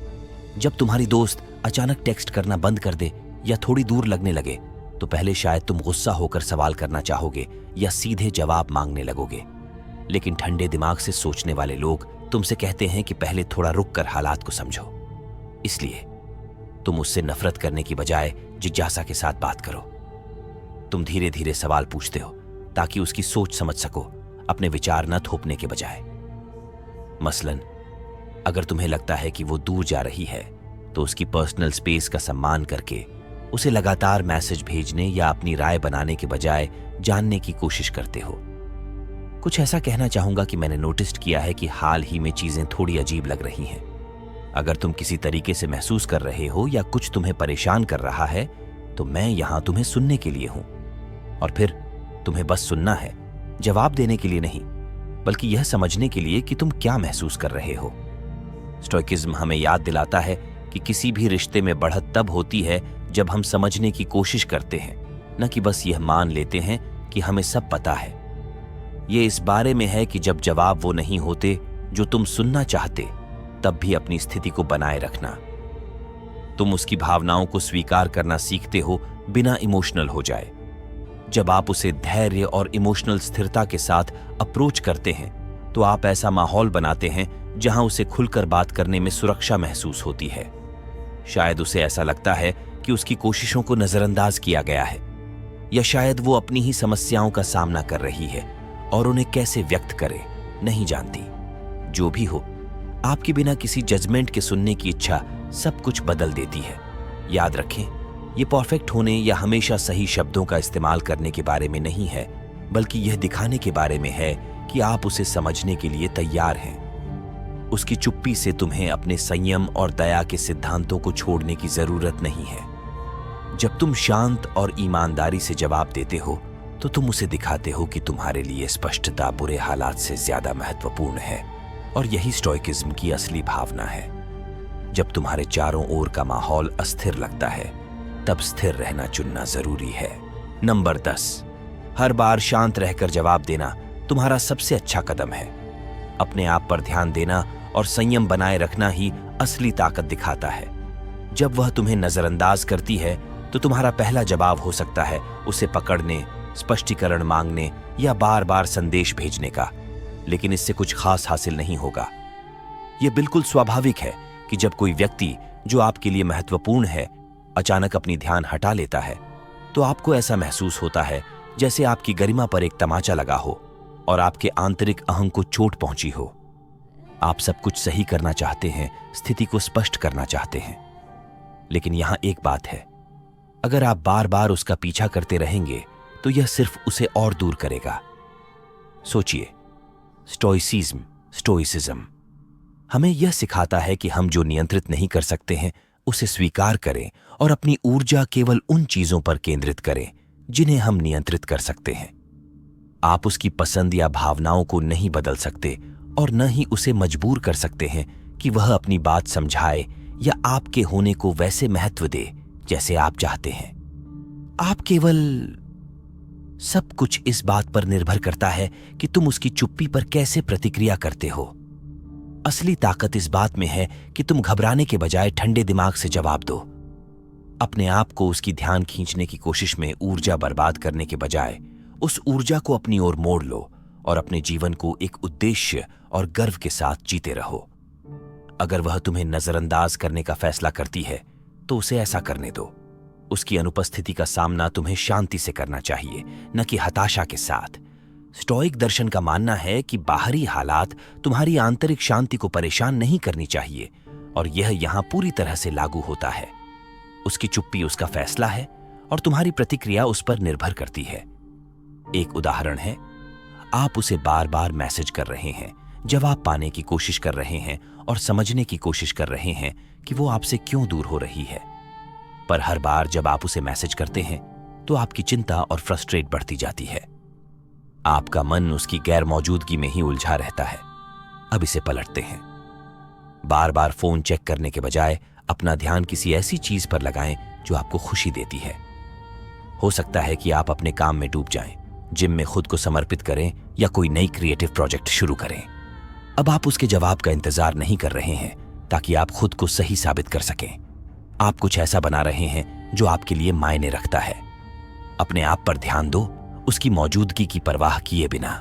जब तुम्हारी दोस्त अचानक टेक्स्ट करना बंद कर दे या थोड़ी दूर लगने लगे तो पहले शायद तुम गुस्सा होकर सवाल करना चाहोगे या सीधे जवाब मांगने लगोगे। लेकिन ठंडे दिमाग से सोचने वाले लोग तुमसे कहते हैं कि पहले थोड़ा रुक कर हालात को समझो। इसलिए तुम उससे नफरत करने की बजाय जिज्ञासा के साथ बात करो। तुम धीरे धीरे सवाल पूछते हो ताकि उसकी सोच समझ सको, अपने विचार न थोपने के बजाय। मसलन, अगर तुम्हें लगता है कि वो दूर जा रही है तो उसकी पर्सनल स्पेस का सम्मान करके उसे लगातार मैसेज भेजने या अपनी राय बनाने के बजाय जानने की कोशिश करते हो। कुछ ऐसा कहना चाहूंगा कि मैंने नोटिस किया है कि हाल ही में चीजें थोड़ी अजीब लग रही हैं। अगर तुम किसी तरीके से महसूस कर रहे हो या कुछ तुम्हें परेशान कर रहा है तो मैं यहां तुम्हें सुनने के लिए हूं। और फिर तुम्हें बस सुनना है, जवाब देने के लिए नहीं, बल्कि यह समझने के लिए कि तुम क्या महसूस कर रहे हो। स्टोइकिज्म हमें याद दिलाता है कि किसी भी रिश्ते में बढ़त तब होती है जब हम समझने की कोशिश करते हैं, न कि बस यह मान लेते हैं कि हमें सब पता है। ये इस बारे में है कि जब जवाब वो नहीं होते जो तुम सुनना चाहते, तब भी अपनी स्थिति को बनाए रखना। तुम उसकी भावनाओं को स्वीकार करना सीखते हो बिना इमोशनल हो जाए। जब आप उसे धैर्य और इमोशनल स्थिरता के साथ अप्रोच करते हैं, तो आप ऐसा माहौल बनाते हैं जहां उसे खुलकर बात करने में सुरक्षा महसूस होती है। शायद उसे ऐसा लगता है कि उसकी कोशिशों को नजरअंदाज किया गया है, या शायद वो अपनी ही समस्याओं का सामना कर रही है और उन्हें कैसे व्यक्त करे नहीं जानती। जो भी हो, आपके बिना किसी जजमेंट के सुनने की इच्छा सब कुछ बदल देती है। याद रखें, ये परफेक्ट होने या हमेशा सही शब्दों का इस्तेमाल करने के बारे में नहीं है, बल्कि यह दिखाने के बारे में है कि आप उसे समझने के लिए तैयार हैं। उसकी चुप्पी से तुम्हें अपने संयम और दया के सिद्धांतों को छोड़ने की जरूरत नहीं है। जब तुम शांत और ईमानदारी से जवाब देते हो, तो तुम उसे दिखाते हो कि तुम्हारे लिए स्पष्टता बुरे हालात से ज्यादा महत्वपूर्ण है, और यही स्टोइकिज्म की असली भावना है। जब तुम्हारे चारों ओर का माहौल अस्थिर लगता है, तब स्थिर रहना चुनना जरूरी है। नंबर 10, हर बार शांत रहकर जवाब देना तुम्हारा सबसे अच्छा कदम है। अपने आप पर ध्यान देना और संयम बनाए रखना ही असली ताकत दिखाता है। जब वह तुम्हें नजरअंदाज करती है, तो तुम्हारा पहला जवाब हो सकता है उसे पकड़ने, स्पष्टीकरण मांगने या बार बार संदेश भेजने का, लेकिन इससे कुछ खास हासिल नहीं होगा। यह बिल्कुल स्वाभाविक है कि जब कोई व्यक्ति जो आपके लिए महत्वपूर्ण है अचानक अपनी ध्यान हटा लेता है, तो आपको ऐसा महसूस होता है जैसे आपकी गरिमा पर एक तमाचा लगा हो और आपके आंतरिक अहं को चोट पहुंची हो। आप सब कुछ सही करना चाहते हैं, स्थिति को स्पष्ट करना चाहते हैं, लेकिन यहां एक बात है, अगर आप बार बार उसका पीछा करते रहेंगे तो यह सिर्फ उसे और दूर करेगा। सोचिए, स्टोइसिज्म हमें यह सिखाता है कि हम जो नियंत्रित नहीं कर सकते हैं उसे स्वीकार करें और अपनी ऊर्जा केवल उन चीजों पर केंद्रित करें जिन्हें हम नियंत्रित कर सकते हैं। आप उसकी पसंद या भावनाओं को नहीं बदल सकते और न ही उसे मजबूर कर सकते हैं कि वह अपनी बात समझाए या आपके होने को वैसे महत्व दे जैसे आप चाहते हैं। आप केवल सब कुछ इस बात पर निर्भर करता है कि तुम उसकी चुप्पी पर कैसे प्रतिक्रिया करते हो। असली ताकत इस बात में है कि तुम घबराने के बजाय ठंडे दिमाग से जवाब दो। अपने आप को उसकी ध्यान खींचने की कोशिश में ऊर्जा बर्बाद करने के बजाय उस ऊर्जा को अपनी ओर मोड़ लो और अपने जीवन को एक उद्देश्य और गर्व के साथ जीते रहो। अगर वह तुम्हें नजरअंदाज करने का फैसला करती है, तो उसे ऐसा करने दो। उसकी अनुपस्थिति का सामना तुम्हें शांति से करना चाहिए, न कि हताशा के साथ। स्टोइक दर्शन का मानना है कि बाहरी हालात तुम्हारी आंतरिक शांति को परेशान नहीं करनी चाहिए, और यह यहां पूरी तरह से लागू होता है। उसकी चुप्पी उसका फैसला है और तुम्हारी प्रतिक्रिया उस पर निर्भर करती है। एक उदाहरण है, आप उसे बार बार मैसेज कर रहे हैं, जवाब पाने की कोशिश कर रहे हैं और समझने की कोशिश कर रहे हैं कि वो आपसे क्यों दूर हो रही है। पर हर बार जब आप उसे मैसेज करते हैं, तो आपकी चिंता और फ्रस्ट्रेट बढ़ती जाती है। आपका मन उसकी गैर मौजूदगी में ही उलझा रहता है। अब इसे पलटते हैं। बार बार फोन चेक करने के बजाय अपना ध्यान किसी ऐसी चीज पर लगाएं जो आपको खुशी देती है। हो सकता है कि आप अपने काम में डूब जाएं, जिम में खुद को समर्पित करें या कोई नई क्रिएटिव प्रोजेक्ट शुरू करें। अब आप उसके जवाब का इंतजार नहीं कर रहे हैं ताकि आप खुद को सही साबित कर सकें। आप कुछ ऐसा बना रहे हैं जो आपके लिए मायने रखता है। अपने आप पर ध्यान दो, उसकी मौजूदगी की परवाह किए बिना।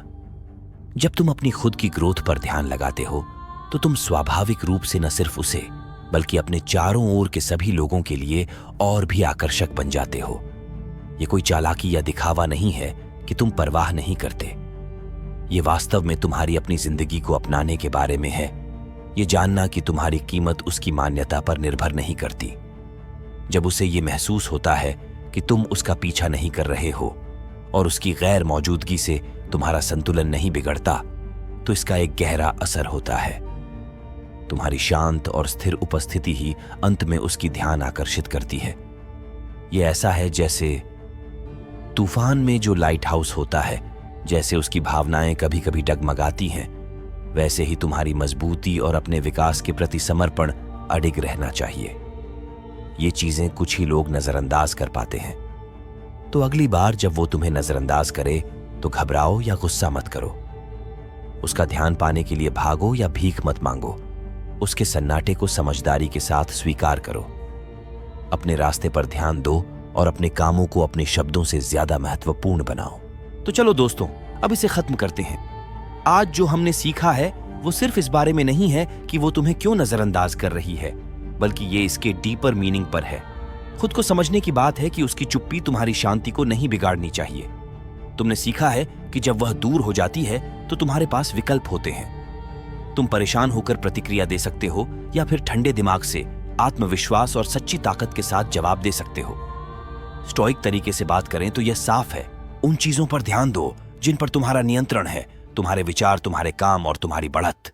जब तुम अपनी खुद की ग्रोथ पर ध्यान लगाते हो, तो तुम स्वाभाविक रूप से न सिर्फ उसे बल्कि अपने चारों ओर के सभी लोगों के लिए और भी आकर्षक बन जाते हो। यह कोई चालाकी या दिखावा नहीं है कि तुम परवाह नहीं करते। ये वास्तव में तुम्हारी अपनी जिंदगी को अपनाने के बारे में है। ये जानना कि तुम्हारी कीमत उसकी मान्यता पर निर्भर नहीं करती। जब उसे ये महसूस होता है कि तुम उसका पीछा नहीं कर रहे हो और उसकी गैर मौजूदगी से तुम्हारा संतुलन नहीं बिगड़ता, तो इसका एक गहरा असर होता है। तुम्हारी शांत और स्थिर उपस्थिति ही अंत में उसकी ध्यान आकर्षित करती है। यह ऐसा है जैसे तूफान में जो लाइट हाउस होता है, जैसे उसकी भावनाएं कभी कभी डगमगाती हैं, वैसे ही तुम्हारी मजबूती और अपने विकास के प्रति समर्पण अडिग रहना चाहिए। ये चीजें कुछ ही लोग नजरअंदाज कर पाते हैं। तो अगली बार जब वो तुम्हें नजरअंदाज करे तो घबराओ या गुस्सा मत करो। उसका ध्यान पाने के लिए भागो या भीख मत मांगो। उसके सन्नाटे को समझदारी के साथ स्वीकार करो। अपने रास्ते पर ध्यान दो और अपने कामों को अपने शब्दों से ज्यादा महत्वपूर्ण बनाओ। तो चलो दोस्तों, अब इसे खत्म करते हैं। आज जो हमने सीखा है वो सिर्फ इस बारे में नहीं है कि वो तुम्हें क्यों नजरअंदाज कर रही है, बल्कि ये इसके डीपर मीनिंग पर है। खुद को समझने की बात है कि उसकी चुप्पी तुम्हारी शांति को नहीं बिगाड़नी चाहिए। तुमने सीखा है कि जब वह दूर हो जाती है तो तुम्हारे पास विकल्प होते हैं। तुम परेशान होकर प्रतिक्रिया दे सकते हो या फिर ठंडे दिमाग से आत्मविश्वास और सच्ची ताकत के साथ जवाब दे सकते हो। स्टोइक तरीके से बात करें तो यह साफ है, उन चीजों पर ध्यान दो जिन पर तुम्हारा नियंत्रण है, तुम्हारे विचार, तुम्हारे काम और तुम्हारी बढ़त।